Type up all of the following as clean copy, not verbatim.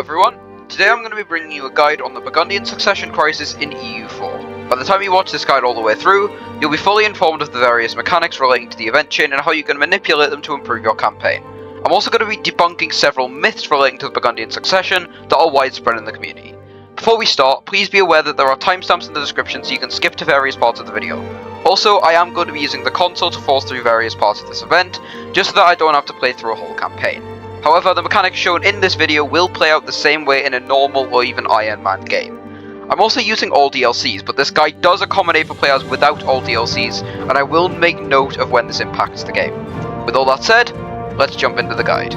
everyone, today I'm going to be bringing you a guide on the Burgundian Succession Crisis in EU4. By the time you watch this guide all the way through, you'll be fully informed of the various mechanics relating to the event chain and how you can manipulate them to improve your campaign. I'm also going to be debunking several myths relating to the Burgundian Succession that are widespread in the community. Before we start, please be aware that there are timestamps in the description so you can skip to various parts of the video. Also, I am going to be using the console to force through various parts of this event, just so that I don't have to play through a whole campaign. However, the mechanics shown in this video will play out the same way in a normal or even Iron Man game. I'm also using all DLCs, but this guide does accommodate for players without all DLCs, and I will make note of when this impacts the game. With all that said, let's jump into the guide.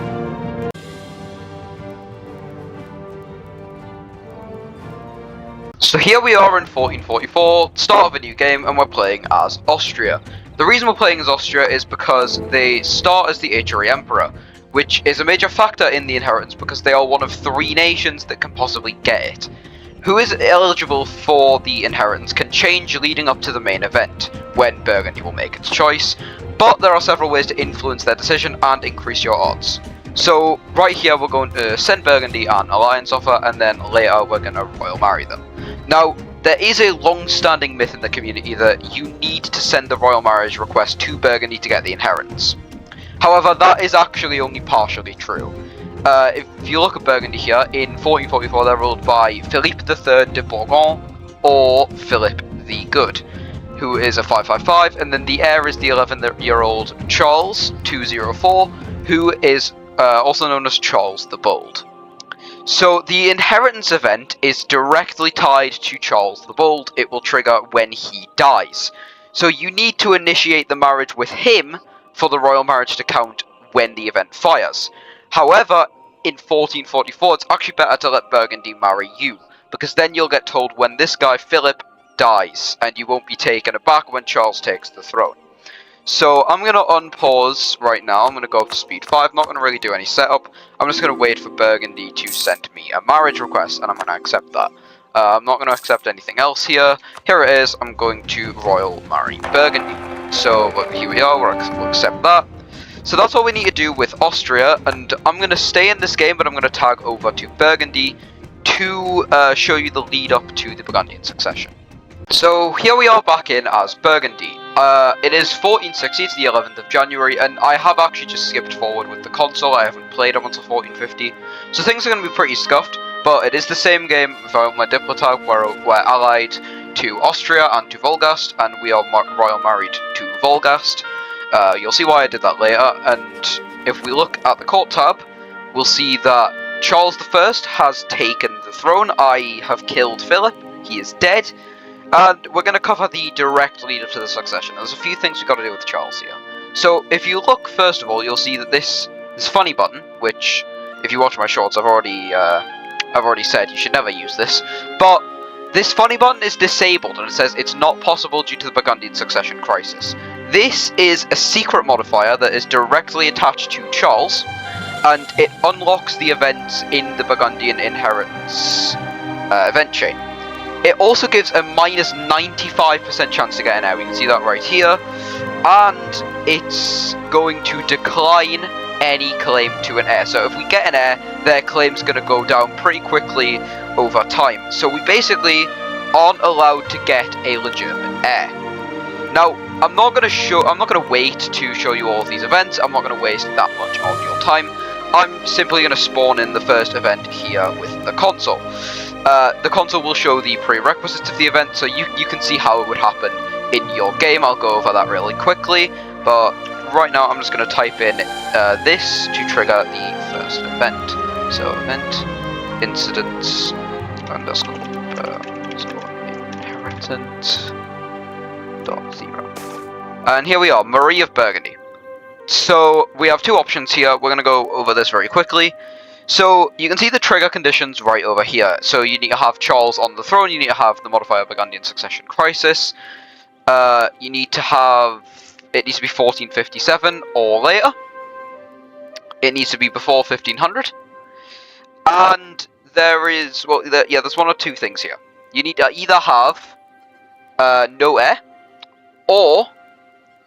So here we are in 1444, start of a new game, and we're playing as Austria. The reason we're playing as Austria is because they start as the HRE Emperor, which is a major factor in the inheritance because they are one of 3 nations that can possibly get it. Who is eligible for the inheritance can change leading up to the main event, when Burgundy will make its choice, but there are several ways to influence their decision and increase your odds. So right here we're going to send Burgundy an alliance offer, and then later we're going to royal marry them. Now, there is a long-standing myth in the community that you need to send the royal marriage request to Burgundy to get the inheritance. However, that is actually only partially true. If you look at Burgundy here, in 1444 they're ruled by Philippe III de Bourgogne, or Philip the Good, who is a 555, and then the heir is the 11-year-old Charles 204, who is also known as Charles the Bold. So the inheritance event is directly tied to Charles the Bold. It will trigger when he dies. So you need to initiate the marriage with him for the royal marriage to count when the event fires. However, in 1444 it's actually better to let Burgundy marry you, because then you'll get told when this guy Philip dies, and you won't be taken aback when Charles takes the throne. So I'm going to unpause right now. I'm going to go up to speed 5. I'm not going to really do any setup. I'm just going to wait for Burgundy to send me a marriage request, and I'm going to accept that. I'm not going to accept anything else here. Here it is. I'm going to royal marry Burgundy. So here we are. We'll accept that. So that's all we need to do with Austria, and I'm going to stay in this game, but I'm going to tag over to Burgundy to show you the lead up to the Burgundian succession. So here we are back in as Burgundy. It is 1460, it's the 11th of January, and I have actually just skipped forward with the console. I haven't played up until 1450, so things are going to be pretty scuffed, but it is the same game without my Diplomat, where we're allied to Austria and to Volgast, and we are royal married to Volgast. You'll see why I did that later, and if we look at the court tab, we'll see that Charles I has taken the throne. I have killed Philip, he is dead. And we're going to cover the direct lead up to the succession. There's a few things we've got to do with Charles here. So if you look, first of all, you'll see that this funny button, which if you watch my shorts, I've already said you should never use this, but this funny button is disabled, and it says it's not possible due to the Burgundian Succession Crisis. This is a secret modifier that is directly attached to Charles, and it unlocks the events in the Burgundian Inheritance event chain. It also gives a minus 95% chance to get an heir. We can see that right here. And it's going to decline any claim to an heir. So if we get an heir, their claim's going to go down pretty quickly over time. So we basically aren't allowed to get a legitimate heir. Now, I'm not going to wait to show you all of these events. I'm not going to waste that much of your time. I'm simply going to spawn in the first event here with the console. The console will show the prerequisites of the event, so you can see how it would happen in your game. I'll go over that really quickly, but right now I'm just going to type in this to trigger the first event. So event incidents underscore inheritance .0. And here we are, Marie of Burgundy. So we have 2 options here. We're going to go over this very quickly. So you can see the trigger conditions right over here. So you need to have Charles on the throne, you need to have the modifier Burgundian Succession Crisis, you need to have, it needs to be 1457 or later, it needs to be before 1500, and there is, well, there's 1 or 2 things here. You need to either have no heir, or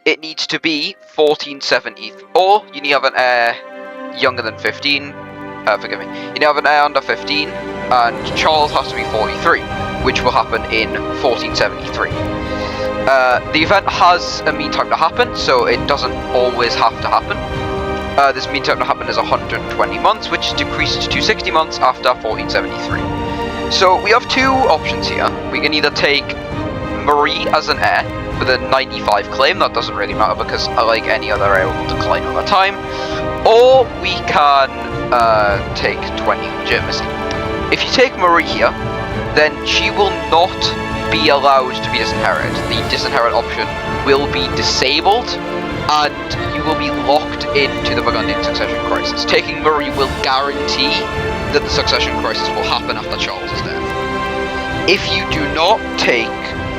it needs to be 1470, or you need to have an heir younger than 15, forgive me. You now have an heir under 15, and Charles has to be 43, which will happen in 1473. The event has a mean time to happen, so it doesn't always have to happen. This mean time to happen is 120 months, which is decreased to 60 months after 1473. So we have two options here. We can either take Marie as an heir with a 95 claim, that doesn't really matter because like any other heir will decline over time, or we can take 20 legitimacy. If you take Marie here, then she will not be allowed to be disinherited. The disinherit option will be disabled, and you will be locked into the Burgundian Succession Crisis. Taking Marie will guarantee that the Succession Crisis will happen after Charles is dead. If you do not take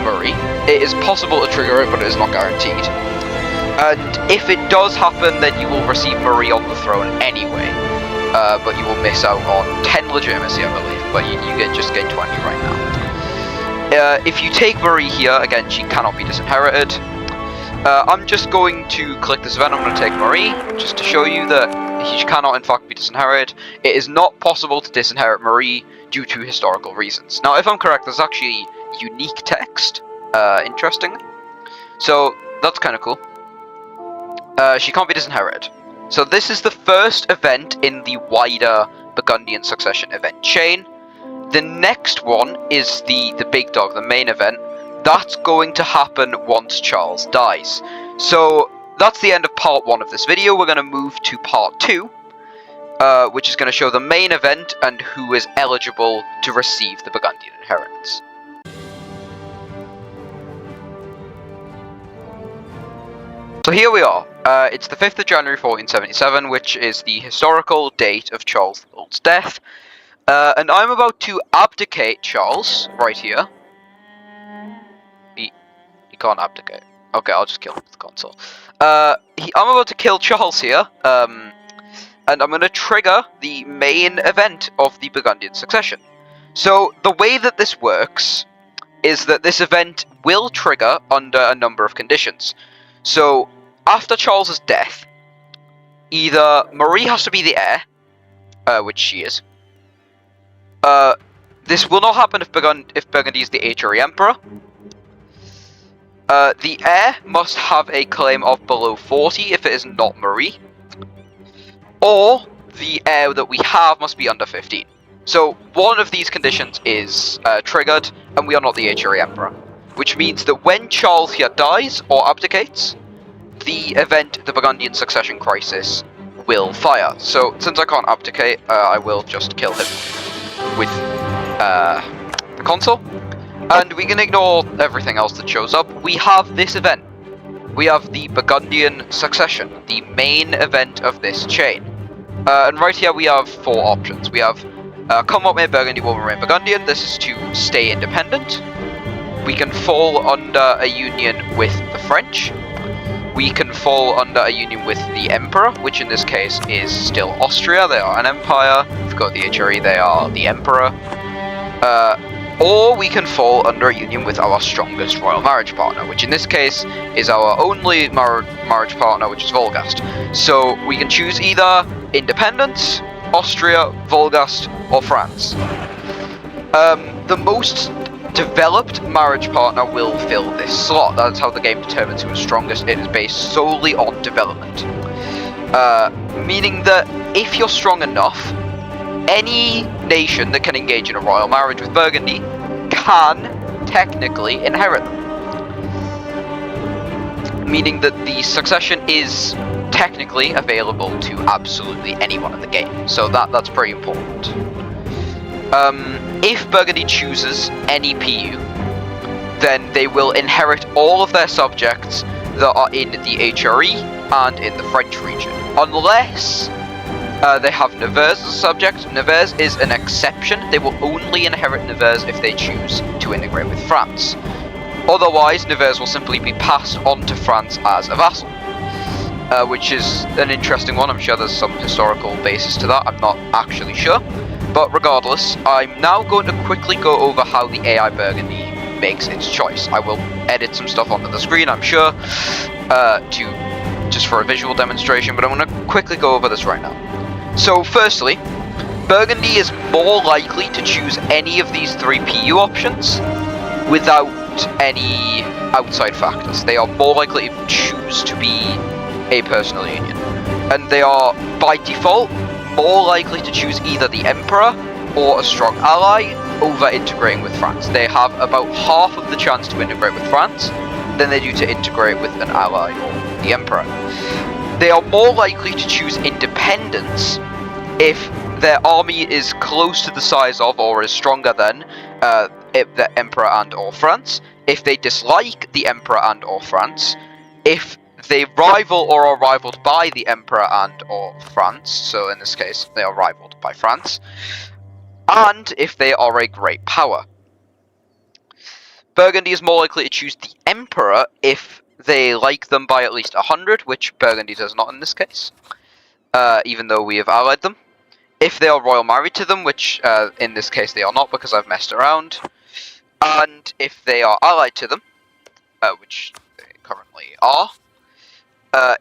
Marie, it is possible to trigger it, but it is not guaranteed. And if it does happen, then you will receive Marie on the throne anyway. But you will miss out on 10 legitimacy, I believe, but you just get 20 right now. If you take Marie here, again, she cannot be disinherited. I'm just going to click this event. I'm going to take Marie, just to show you that she cannot in fact be disinherited. It is not possible to disinherit Marie due to historical reasons. Now, if I'm correct, there's actually unique text, interestingly. So, that's kind of cool. She can't be disinherited. So this is the first event in the wider Burgundian Succession event chain. The next one is the big dog, the main event. That's going to happen once Charles dies. So that's the end of part 1 of this video. We're going to move to part 2, which is going to show the main event and who is eligible to receive the Burgundian Inheritance. So here we are. It's the 5th of January 1477, which is the historical date of Charles the Bold's death. And I'm about to abdicate Charles, right here. He can't abdicate. Okay, I'll just kill him with the console. I'm about to kill Charles here, and I'm going to trigger the main event of the Burgundian Succession. So, the way that this works is that this event will trigger under a number of conditions. So, after Charles's death, either Marie has to be the heir, which she is. This will not happen if Burgundy is the HRE Emperor. The heir must have a claim of below 40 if it is not Marie. Or, the heir that we have must be under 15. So, one of these conditions is triggered, and we are not the HRE Emperor. Which means that when Charles here dies, or abdicates, the event, the Burgundian Succession Crisis, will fire. So, since I can't abdicate, I will just kill him with the console. And we can ignore everything else that shows up. We have this event. We have the Burgundian Succession, the main event of this chain. And right here we have 4 options. We have come what may, Burgundy will remain Burgundian. This is to stay independent. We can fall under a union with the French. We can fall under a union with the Emperor, which in this case is still Austria. They are an empire. If you go to the HRE, they are the Emperor. Or we can fall under a union with our strongest royal marriage partner, which in this case is our only marriage partner, which is Volgast. So we can choose either independence, Austria, Volgast, or France. The most developed marriage partner will fill this slot. That's how the game determines who is strongest. It is based solely on development. Meaning that if you're strong enough, any nation that can engage in a royal marriage with Burgundy can technically inherit them. Meaning that the succession is technically available to absolutely anyone in the game. So that's pretty important. If Burgundy chooses any PU, then they will inherit all of their subjects that are in the HRE and in the French region. Unless they have Nevers as a subject. Nevers is an exception. They will only inherit Nevers if they choose to integrate with France. Otherwise, Nevers will simply be passed on to France as a vassal. Which is an interesting one. I'm sure there's some historical basis to that. I'm not actually sure. But regardless, I'm now going to quickly go over how the AI Burgundy makes its choice. I will edit some stuff onto the screen, I'm sure, just for a visual demonstration, but I'm going to quickly go over this right now. So, firstly, Burgundy is more likely to choose any of these 3 PU options without any outside factors. They are more likely to choose to be a personal union. And they are, by default, more likely to choose either the Emperor or a strong ally over integrating with France. They have about half of the chance to integrate with France than they do to integrate with an ally or the Emperor. They are more likely to choose independence if their army is close to the size of or is stronger than the Emperor and or France, if they dislike the Emperor and or France, if they rival or are rivaled by the Emperor and or France, so in this case they are rivaled by France, and if they are a great power. Burgundy is more likely to choose the Emperor if they like them by at least 100, which Burgundy does not in this case, even though we have allied them. If they are royal married to them, which in this case they are not because I've messed around, and if they are allied to them, which they currently are,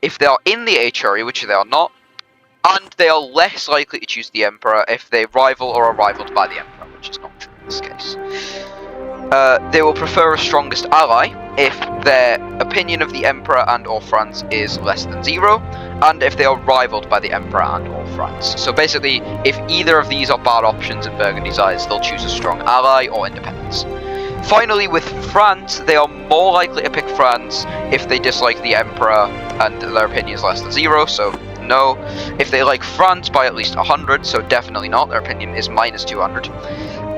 if they are in the HRE, which they are not, and they are less likely to choose the Emperor if they rival or are rivaled by the Emperor, which is not true in this case. They will prefer a strongest ally if their opinion of the Emperor and or France is less than 0, and if they are rivaled by the Emperor and or France. So basically, if either of these are bad options in Burgundy's eyes, they'll choose a strong ally or independence. Finally, with France, they are more likely to pick France if they dislike the Emperor and their opinion is less than 0, so no. If they like France by at least 100, so definitely not, their opinion is minus 200.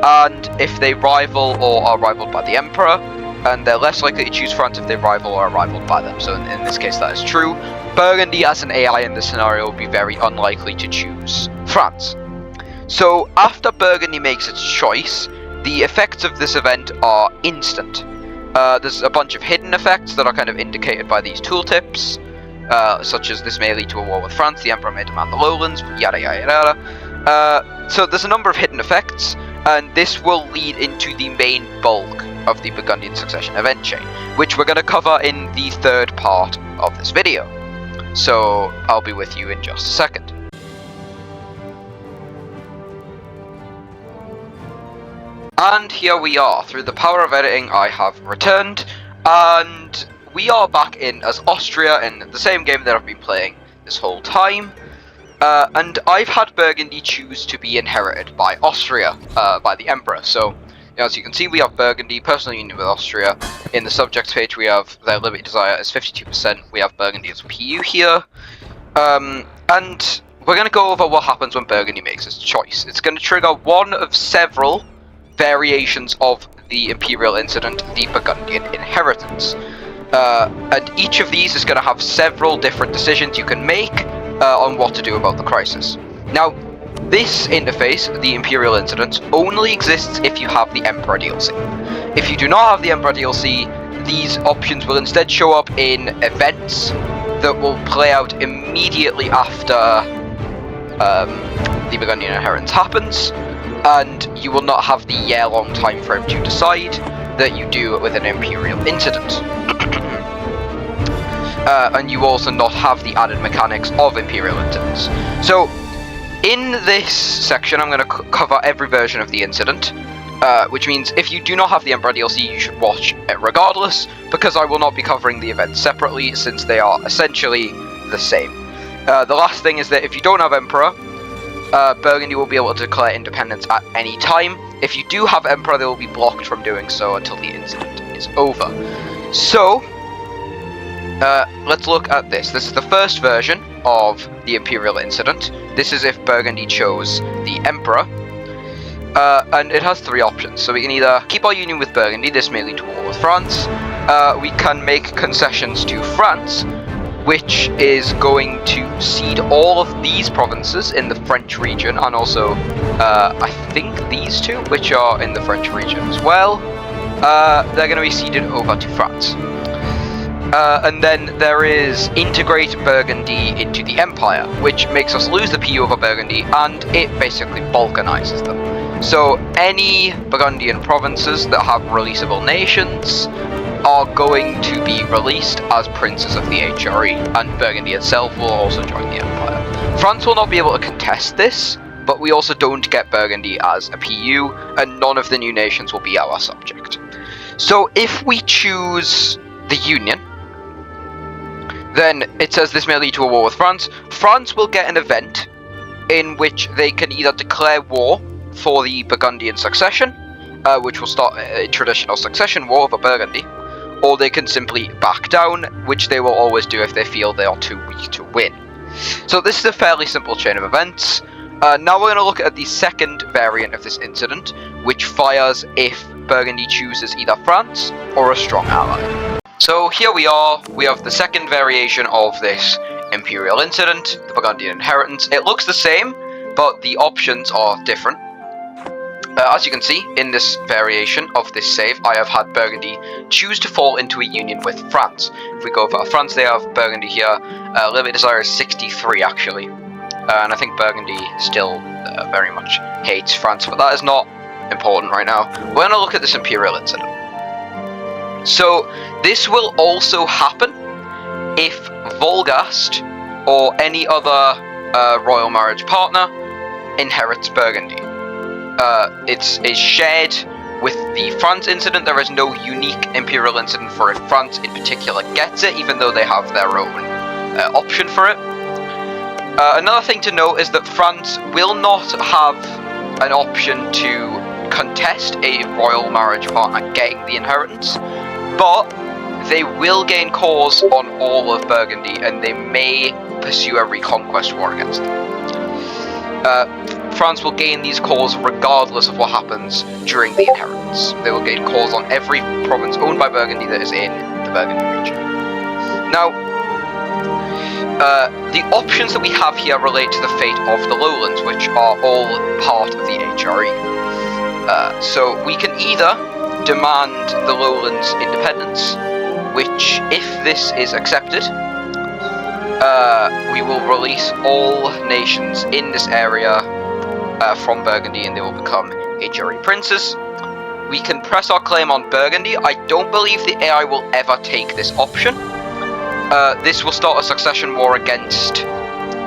And if they rival or are rivaled by the Emperor, and they're less likely to choose France if they rival or are rivaled by them, so in this case that is true. Burgundy as an AI in this scenario would be very unlikely to choose France. So after Burgundy makes its choice, the effects of this event are instant. There's a bunch of hidden effects that are kind of indicated by these tooltips, such as this may lead to a war with France, the Emperor may demand the lowlands, yada yada yada. So there's a number of hidden effects, and this will lead into the main bulk of the Burgundian Succession event chain, which we're going to cover in the third part of this video. So I'll be with you in just a second. And here we are. Through the power of editing, I have returned, and we are back in as Austria in the same game that I've been playing this whole time. And I've had Burgundy choose to be inherited by Austria, by the Emperor. So, as you can see, we have Burgundy, personal union with Austria. In the subjects page, we have their liberty desire is 52%. We have Burgundy as PU here. And we're going to go over what happens when Burgundy makes its choice. It's going to trigger one of several variations of the Imperial Incident, the Burgundian Inheritance. And each of these is going to have several different decisions you can make on what to do about the crisis. Now, this interface, the Imperial Incident, only exists if you have the Emperor DLC. If you do not have the Emperor DLC, these options will instead show up in events that will play out immediately after the Burgundian Inheritance happens, and you will not have the year-long time frame to decide that you do with an Imperial Incident. And you also not have the added mechanics of Imperial Incidents. So, in this section, I'm going to cover every version of the incident, which means if you do not have the Emperor DLC, you should watch it regardless, because I will not be covering the events separately, since they are essentially the same. The last thing is that if you don't have Emperor, Burgundy will be able to declare independence at any time. If you do have Emperor, they will be blocked from doing so until the incident is over. So, let's look at this. This is the first version of the Imperial Incident. This is if Burgundy chose the Emperor. And it has 3 options. So we can either keep our union with Burgundy, this may lead to a war with France. We can make concessions to France, which is going to cede all of these provinces in the French region, and also, I think these 2, which are in the French region as well. They're going to be ceded over to France. And then there is integrate Burgundy into the Empire, which makes us lose the PU over Burgundy, and it basically balkanizes them. So any Burgundian provinces that have releasable nations are going to be released as princes of the HRE, and Burgundy itself will also join the Empire. France will not be able to contest this, but we also don't get Burgundy as a PU, and none of the new nations will be our subject. So if we choose the Union, then it says this may lead to a war with France. France will get an event in which they can either declare war for the Burgundian Succession, which will start a traditional succession war over Burgundy, or they can simply back down, which they will always do if they feel they are too weak to win. So this is a fairly simple chain of events. Now we're going to look at the second variant of this incident, which fires if Burgundy chooses either France or a strong ally. So here we are, we have the second variation of this Imperial Incident, the Burgundian Inheritance. It looks the same, but the options are different. As you can see, in this variation of this save, I have had Burgundy choose to fall into a union with France. If we go for France, they have Burgundy here. Limit desire is 63, actually. And I think Burgundy still very much hates France, but that is not important right now. We're going to look at this Imperial Incident. So, this will also happen if Volgast or any other royal marriage partner inherits Burgundy. It's shared with the France incident. There is no unique Imperial Incident for if France in particular gets it, even though they have their own option for it. Another thing to note is that France will not have an option to contest a royal marriage partner getting the inheritance, but they will gain cause on all of Burgundy, and they may pursue a reconquest war against them. France will gain these cores regardless of what happens during the inheritance. They will gain cores on every province owned by Burgundy that is in the Burgundy region. Now, the options that we have here relate to the fate of the lowlands, which are all part of the HRE. So we can either demand the lowlands independence, which, if this is accepted, we will release all nations in this area from Burgundy, and they will become HRE princes. We can press our claim on Burgundy. I don't believe the AI will ever take this option. This will start a succession war against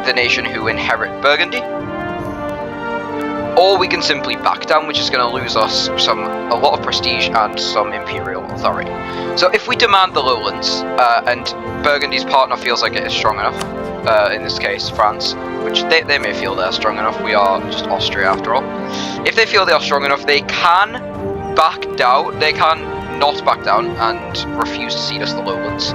the nation who inherit Burgundy. Or we can simply back down, which is going to lose us a lot of prestige and some imperial authority. So if we demand the lowlands, and Burgundy's partner feels like it is strong enough, in this case France, which they may feel they're strong enough, we are just Austria after all. If they feel they are strong enough, they can back down, they can not back down and refuse to cede us the lowlands.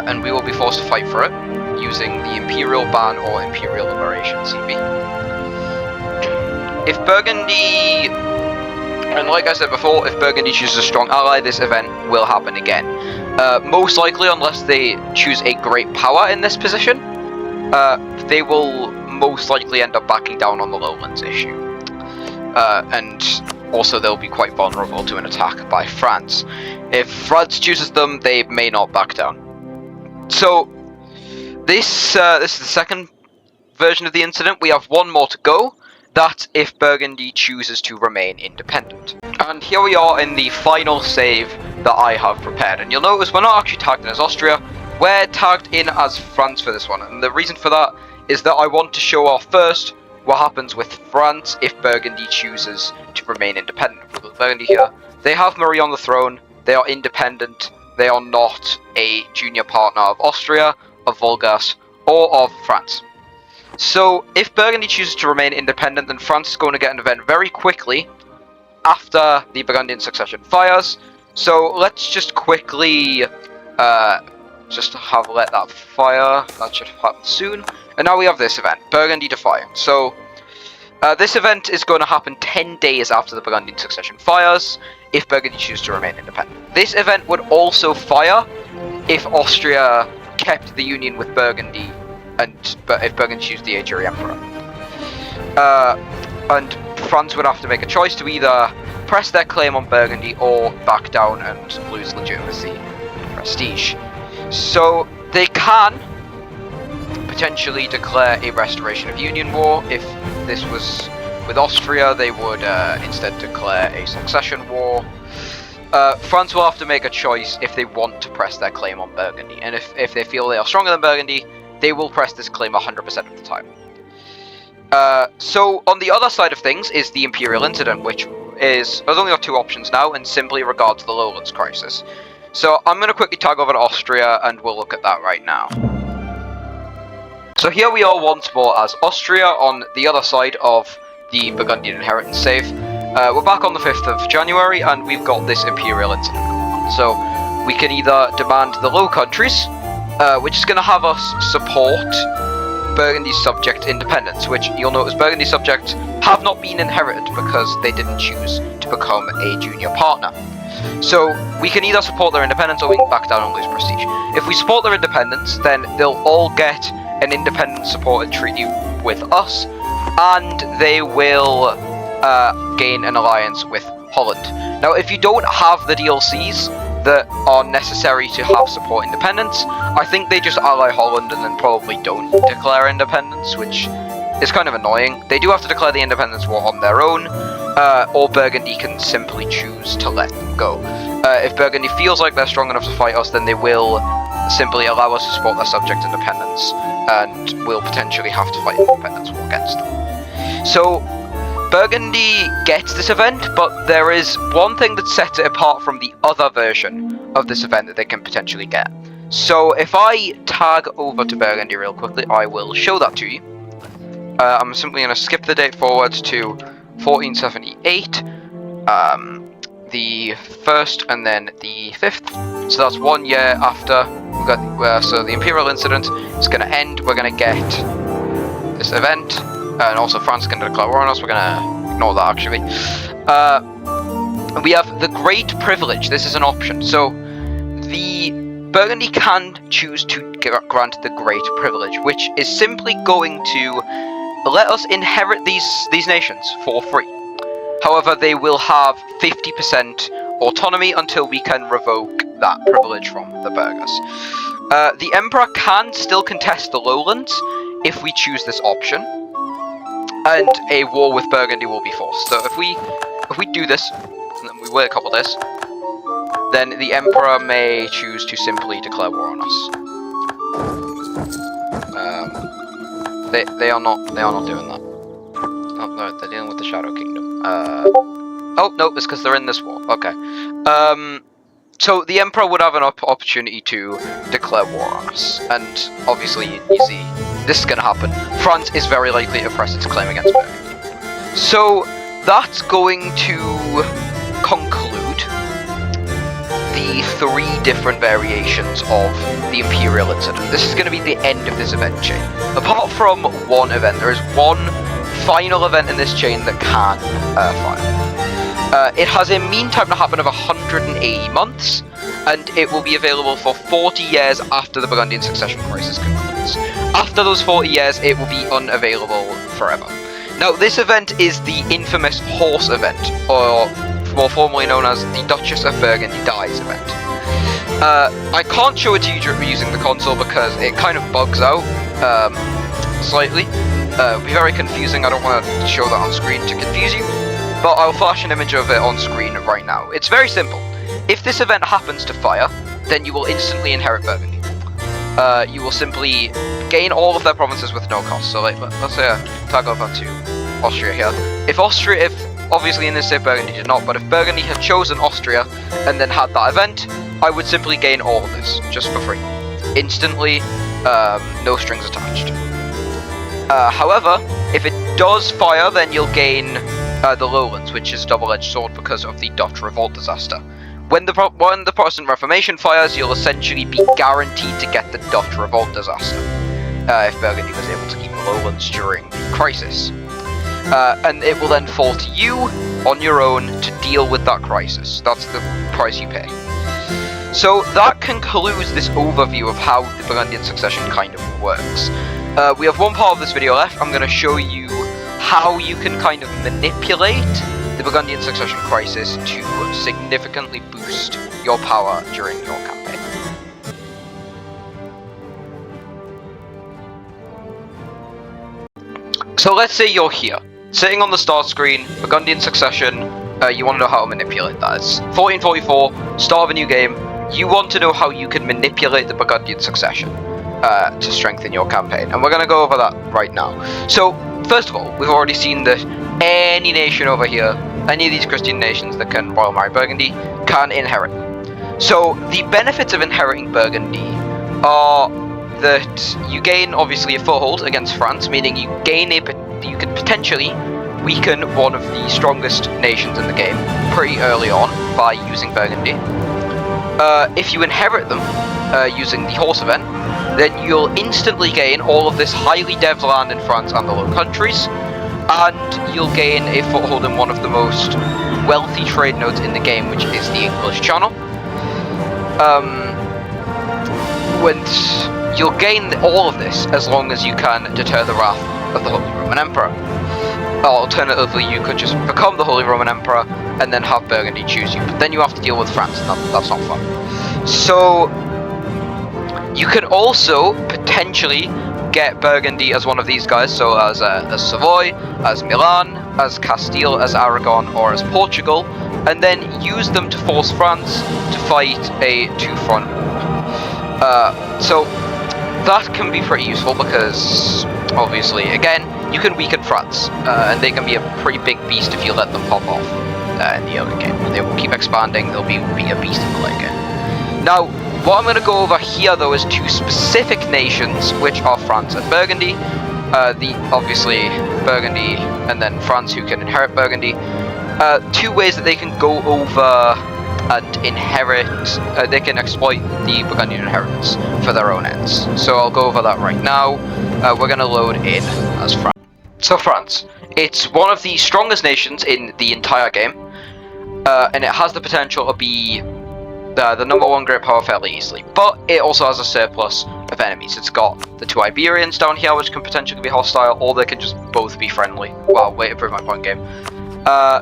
And we will be forced to fight for it, using the Imperial Ban or Imperial Liberation CB. If Burgundy, and like I said before, if Burgundy chooses a strong ally, this event will happen again. Most likely, unless they choose a great power in this position, they will most likely end up backing down on the lowlands issue. And also they'll be quite vulnerable to an attack by France. If France chooses them, they may not back down. So, this is the second version of the incident. We have one more to go. That's if Burgundy chooses to remain independent. And here we are in the final save that I have prepared. And you'll notice we're not actually tagged in as Austria, we're tagged in as France for this one. And the reason for that is that I want to show off first what happens with France if Burgundy chooses to remain independent. With Burgundy here, they have Marie on the throne, they are independent, they are not a junior partner of Austria, of Volgas, or of France. So, if Burgundy chooses to remain independent, then France is going to get an event very quickly after the Burgundian Succession fires. So, let's just quickly let that fire. That should happen soon. And now we have this event, Burgundy Defiant. So, this event is going to happen 10 days after the Burgundian Succession fires, if Burgundy chooses to remain independent. This event would also fire if Austria kept the union with Burgundy, but if Burgundy chooses the HRE Emperor. And France would have to make a choice to either press their claim on Burgundy or back down and lose legitimacy and prestige. So they can potentially declare a restoration of union war. If this was with Austria, they would instead declare a succession war. France will have to make a choice if they want to press their claim on Burgundy, and if they feel they are stronger than Burgundy, they will press this claim 100% of the time. So on the other side of things is the Imperial Incident, which has only got two options now, and simply regards the Lowlands Crisis. So I'm going to quickly tag over to Austria, and we'll look at that right now. So here we are once more as Austria on the other side of the Burgundian Inheritance save. We're back on the 5th of January, and we've got this Imperial Incident going on. So we can either demand the Low Countries, which is going to have us support Burgundy's subject independence, which you'll notice Burgundy's subjects have not been inherited because they didn't choose to become a junior partner. So we can either support their independence or we can back down and lose prestige. If we support their independence, then they'll all get an independent supported treaty with us, and they will gain an alliance with Holland. Now, if you don't have the DLCs that are necessary to have support independence, I think they just ally Holland and then probably don't declare independence, which is kind of annoying. They do have to declare the independence war on their own, or Burgundy can simply choose to let them go. If Burgundy feels like they're strong enough to fight us, then they will simply allow us to support their subject independence, and we'll potentially have to fight an independence war against them. So Burgundy gets this event, but there is one thing that sets it apart from the other version of this event that they can potentially get. So if I tag over to Burgundy real quickly, I will show that to you. I'm simply going to skip the date forwards to 1478, the 1st and then the 5th. So that's 1 year after we got so the Imperial Incident is going to end. We're going to get this event. And also France can declare war on us. We're gonna ignore that actually. We have the Great Privilege. This is an option. So the Burgundy can choose to grant the Great Privilege, which is simply going to let us inherit these nations for free. However, they will have 50% autonomy until we can revoke that privilege from the burghers. The Emperor can still contest the Lowlands if we choose this option, and a war with Burgundy will be forced. So if we do this, and then we wait a couple of days, then the Emperor may choose to simply declare war on us. They are not doing that. Oh no, they're dealing with the Shadow Kingdom. Oh no, it's because they're in this war. Okay. So the Emperor would have an opportunity to declare war on us, and obviously you see this is going to happen. France is very likely to press its claim against Burgundy. So that's going to conclude the 3 different variations of the Imperial Incident. This is going to be the end of this event chain. Apart from one event, there is one final event in this chain that can fire. It has a mean time to happen of 180 months, and it will be available for 40 years after the Burgundian Succession Crisis concludes. After those 40 years, it will be unavailable forever. Now, this event is the infamous horse event, or more formally known as the Duchess of Burgundy dies event. I can't show it to you using the console because it kind of bugs out slightly. It'll be very confusing. I don't want to show that on screen to confuse you, but I'll flash an image of it on screen right now. It's very simple. If this event happens to fire, then you will instantly inherit Burgundy. You will simply gain all of their provinces with no cost. So like, let's say I tag over to Austria here. If obviously in this state Burgundy did not, but if Burgundy had chosen Austria and then had that event, I would simply gain all of this, just for free. Instantly, no strings attached. However, if it does fire, then you'll gain the Lowlands, which is a double-edged sword because of the Dutch Revolt disaster. When the Protestant Reformation fires, you'll essentially be guaranteed to get the Dutch Revolt disaster, if Burgundy was able to keep the Lowlands during the crisis. And it will then fall to you, on your own, to deal with that crisis. That's the price you pay. So that concludes this overview of how the Burgundian Succession kind of works. We have one part of this video left. I'm going to show you how you can kind of manipulate the Burgundian Succession Crisis to significantly boost your power during your campaign. So let's say you're here, sitting on the start screen, Burgundian Succession, you want to know how to manipulate that. It's 1444, start of a new game, you want to know how you can manipulate the Burgundian Succession. to strengthen your campaign, and we're going to go over that right now. So, first of all, we've already seen that any nation over here, any of these Christian nations that can royal marry Burgundy, can inherit. So, the benefits of inheriting Burgundy are that you gain, obviously, a foothold against France, meaning you gain you can potentially weaken one of the strongest nations in the game pretty early on by using Burgundy. If you inherit them using the horse event, then you'll instantly gain all of this highly dev'd land in France and the Low Countries, and you'll gain a foothold in one of the most wealthy trade nodes in the game, which is the English Channel. You'll gain all of this as long as you can deter the wrath of the Holy Roman Emperor. Alternatively, you could just become the Holy Roman Emperor and then have Burgundy choose you, but then you have to deal with France, and that's not fun. So, you can also potentially get Burgundy as one of these guys, so as Savoy, as Milan, as Castile, as Aragon, or as Portugal, and then use them to force France to fight a two-front war. So, that can be pretty useful because, obviously, again, you can weaken France, and they can be a pretty big beast if you let them pop off in the early game. They will keep expanding, they'll be a beast in the late game. Now, what I'm going to go over here, though, is two specific nations, which are France and Burgundy. Obviously, Burgundy and then France, who can inherit Burgundy. Two ways that they can go over and inherit, they can exploit the Burgundian Inheritance for their own ends. So I'll go over that right now. We're going to load in as France. So France, it's one of the strongest nations in the entire game, and it has the potential to be the number one great power fairly easily, but it also has a surplus of enemies. It's got the two Iberians down here, which can potentially be hostile, or they can just both be friendly. Wow, way to prove my point, game.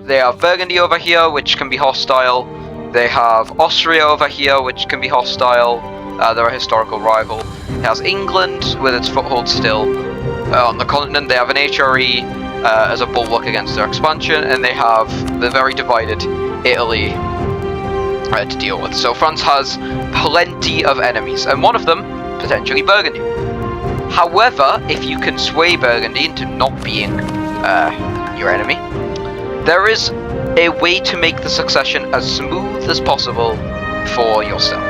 They have Burgundy over here, which can be hostile. They have Austria over here, which can be hostile. They're a historical rival. It has England, with its foothold still on the continent. They have an HRE as a bulwark against their expansion, and they have the very divided Italy to deal with. So France has plenty of enemies, and one of them, potentially Burgundy. However, if you can sway Burgundy into not being your enemy, there is a way to make the succession as smooth as possible for yourself.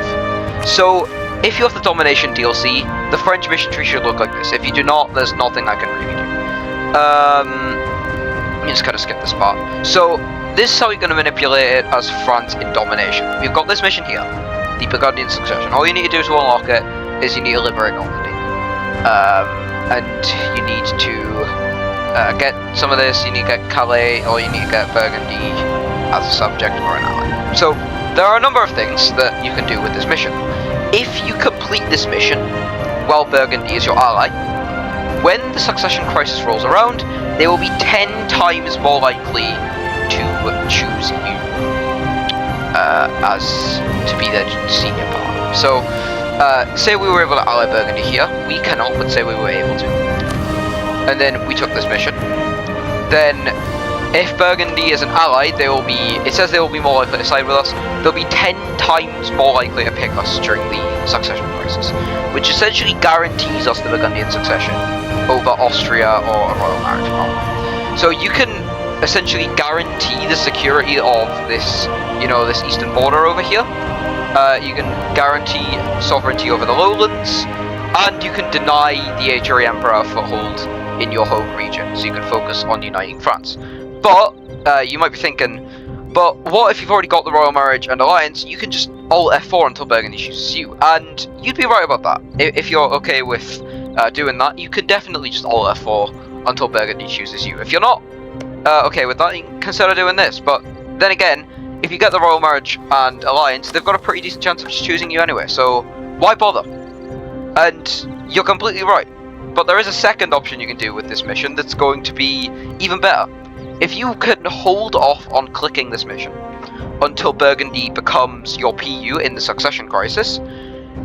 So, if you have the Domination DLC, the French mission tree should look like this. If you do not, there's nothing I can really do. You just kind of skip this part. So, this is how you're going to manipulate it as France in Domination. You've got this mission here, the Burgundian Succession. All you need to do to unlock it is you need to liberate Normandy. And you need to get some of this, you need to get Calais, or you need to get Burgundy as a subject or an ally. So, there are a number of things that you can do with this mission. If you complete this mission while Burgundy is your ally, when the Succession Crisis rolls around, they will be 10 times more likely to choose you as to be their senior partner. So, say we were able to ally Burgundy here, we cannot, but say we were able to. And then we took this mission. Then, if Burgundy is an ally, it says they will be more likely to side with us. They'll be 10 times more likely to pick us during the Succession Crisis, which essentially guarantees us the Burgundian Succession over Austria or a royal marriage power. So you can essentially guarantee the security of this, this eastern border over here. You can guarantee sovereignty over the lowlands, and you can deny the HRE Emperor a foothold in your home region, so you can focus on uniting France. But, you might be thinking, but what if you've already got the royal marriage and alliance? You can just Alt F4 until Burgundy chooses you, and you'd be right about that. If you're okay with doing that, you could definitely just Alt F4 until Burgundy chooses you. If you're not okay with that, you can consider doing this, but then again, if you get the royal marriage and alliance, they've got a pretty decent chance of just choosing you anyway, so why bother? And you're completely right, but there is a second option you can do with this mission that's going to be even better. If you can hold off on clicking this mission until Burgundy becomes your PU in the Succession Crisis,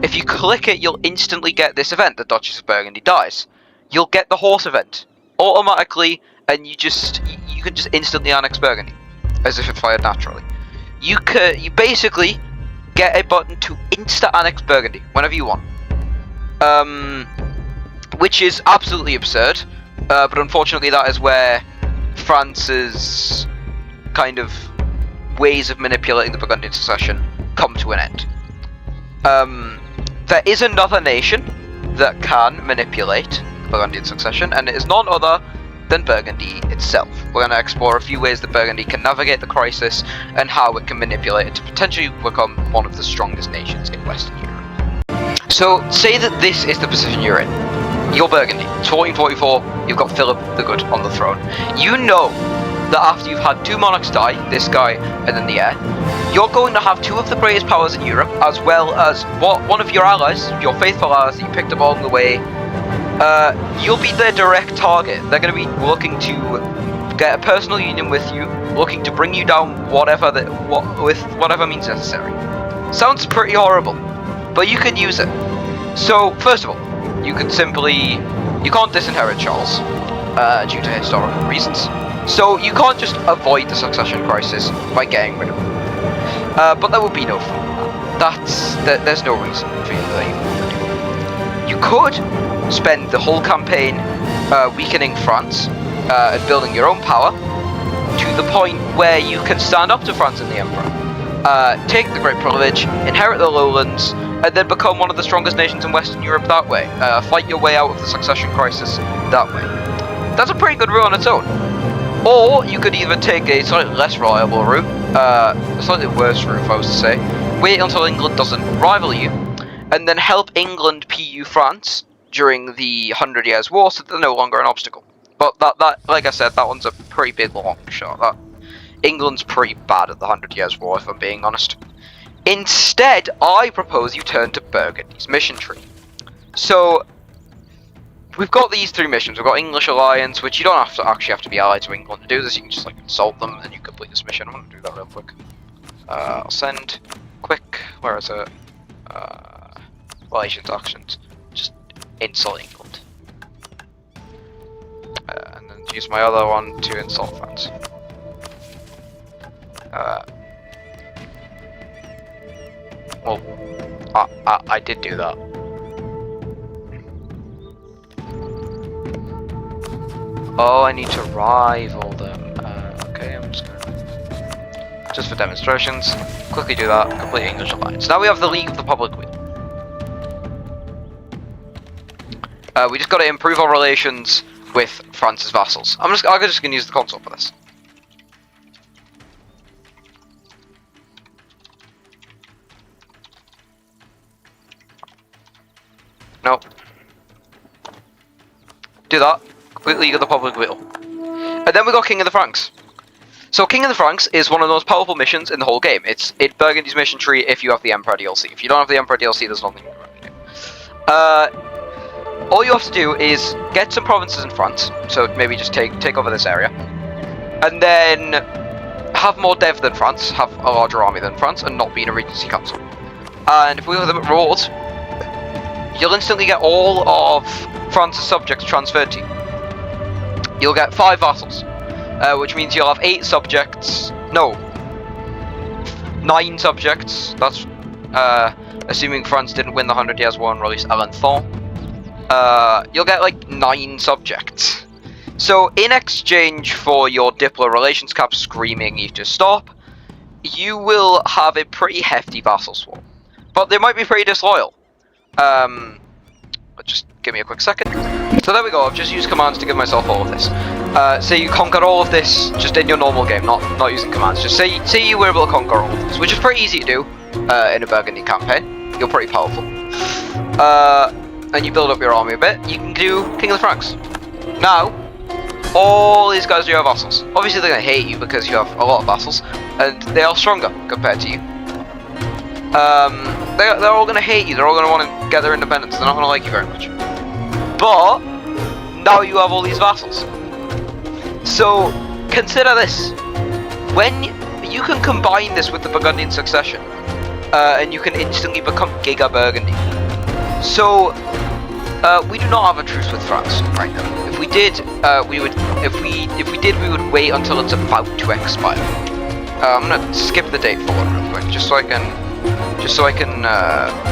if you click it, you'll instantly get this event, the Duchess of Burgundy dies. You'll get the horse event automatically, and you can just instantly annex Burgundy, as if it fired naturally. You basically get a button to insta-annex Burgundy whenever you want. which is absolutely absurd. But unfortunately, that is where France's kind of ways of manipulating the Burgundian succession come to an end. There is another nation that can manipulate the Burgundian succession, and it is none other than Burgundy itself. We're going to explore a few ways that Burgundy can navigate the crisis and how it can manipulate it to potentially become one of the strongest nations in Western Europe. So, say that this is the position you're in. You're Burgundy. It's 1444, you've got Philip the Good on the throne. You know that after you've had two monarchs die, this guy and then the heir, you're going to have two of the greatest powers in Europe, as well as one of your allies, your faithful allies that you picked up along the way. You'll be their direct target. They're going to be looking to get a personal union with you, looking to bring you down with whatever means necessary. Sounds pretty horrible, but you can use it. So, first of all, you can't disinherit Charles, due to historical reasons. So you can't just avoid the succession crisis by getting rid of him. But there would be no fun. There's no reason for you that you could spend the whole campaign weakening France and building your own power to the point where you can stand up to France and the Emperor, take the Great Privilege, inherit the lowlands, and then become one of the strongest nations in Western Europe that way. Fight your way out of the succession crisis that way. That's a pretty good route on its own. Or you could even take a slightly less reliable route, a slightly worse route if I was to say, wait until England doesn't rival you, and then help England PU France during the 100 Years' War so that they're no longer an obstacle. But that, like I said, that one's a pretty big long shot. England's pretty bad at the 100 Years' War, if I'm being honest. Instead, I propose you turn to Burgundy's mission tree. So, we've got these three missions. We've got English Alliance, which you don't actually have to be allied to England to do this. You can just insult them and you complete this mission. I'm going to do that real quick. I'll send quick. Where is it? Relations actions. Just insult England. And then use my other one to insult France. Well, I did do that. Oh, I need to rival them. Okay, I'm just gonna... Just for demonstrations, quickly do that, complete English Alliance. Now we have the League of the Public Weal. We just gotta improve our relations with France's vassals. I'm just gonna use the console for this. Nope. Do that. Complete League of the Public Weal. And then we got King of the Franks. So King of the Franks is one of the most powerful missions in the whole game. It's Burgundy's mission tree if you have the Emperor DLC. If you don't have the Emperor DLC, there's nothing you can do. All you have to do is get some provinces in France. So maybe just take over this area. And then have more dev than France, have a larger army than France, and not be in a Regency Council. And if we have them at rewards, you'll instantly get all of France's subjects transferred to you. You'll get 5 vassals, which means you'll have 8 subjects. No, 9 subjects. That's assuming France didn't win the 100 Years' War and release Alençon. You'll get like 9 subjects. So in exchange for your Diplo relations cap screaming you to stop, you will have a pretty hefty vassal swarm. But they might be pretty disloyal. Just give me a quick second. So there we go, I've just used commands to give myself all of this. Say you conquer all of this just in your normal game, not using commands. Just say you were able to conquer all of this, which is pretty easy to do in a Burgundy campaign. You're pretty powerful. And you build up your army a bit, you can do King of the Franks. Now, all these guys are your vassals. Obviously they're going to hate you because you have a lot of vassals, and they are stronger compared to you. They're all going to hate you, they're all going to want to get their independence, they're not going to like you very much. But, now you have all these vassals. So, consider this. When you can combine this with the Burgundian Succession, and you can instantly become Giga Burgundy. So, we do not have a truce with France right now. If we did, we would wait until it's about to expire. I'm gonna skip the date forward real quick, just so I can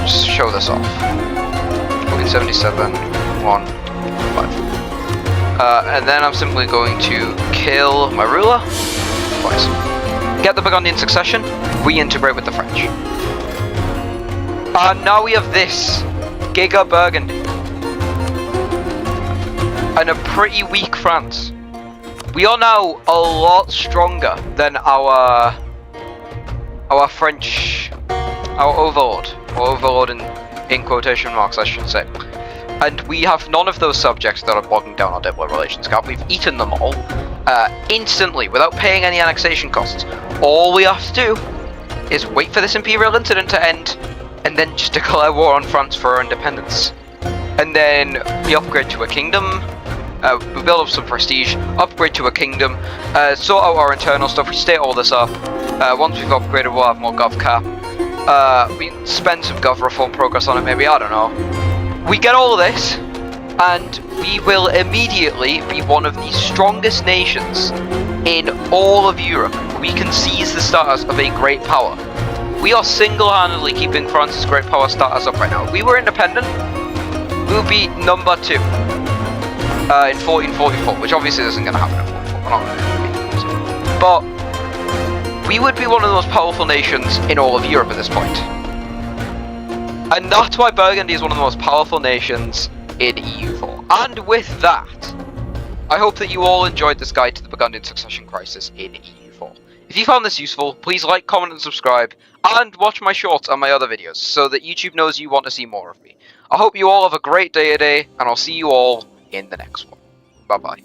show this off. We can 77, 1, 5. And then I'm simply going to kill my ruler twice. Get the Burgundian Succession, reintegrate with the French. And now we have this Giga Burgundy. And a pretty weak France. We are now a lot stronger than our French, our overlord in quotation marks, I should say. And we have none of those subjects that are bogging down our diplomatic relations cap. We've eaten them all instantly without paying any annexation costs. All we have to do is wait for this Imperial Incident to end and then just declare war on France for our independence. And then we upgrade to a kingdom, we build up some prestige, upgrade to a kingdom, sort out our internal stuff, we state all this up. Once we've upgraded, we'll have more gov cap. We spend some gov reform progress on it, maybe, I don't know. We get all of this, and we will immediately be one of the strongest nations in all of Europe. We can seize the status of a great power. We are single-handedly keeping France's great power status up right now. If we were independent, we would be number 2 in 1444, which obviously isn't going to happen in 1444. We're not going to be. But we would be one of the most powerful nations in all of Europe at this point. And that's why Burgundy is one of the most powerful nations in EU4. And with that, I hope that you all enjoyed this guide to the Burgundian Succession Crisis in EU4. If you found this useful, please like, comment, and subscribe, and watch my shorts and my other videos, so that YouTube knows you want to see more of me. I hope you all have a great day today, and I'll see you all in the next one. Bye-bye.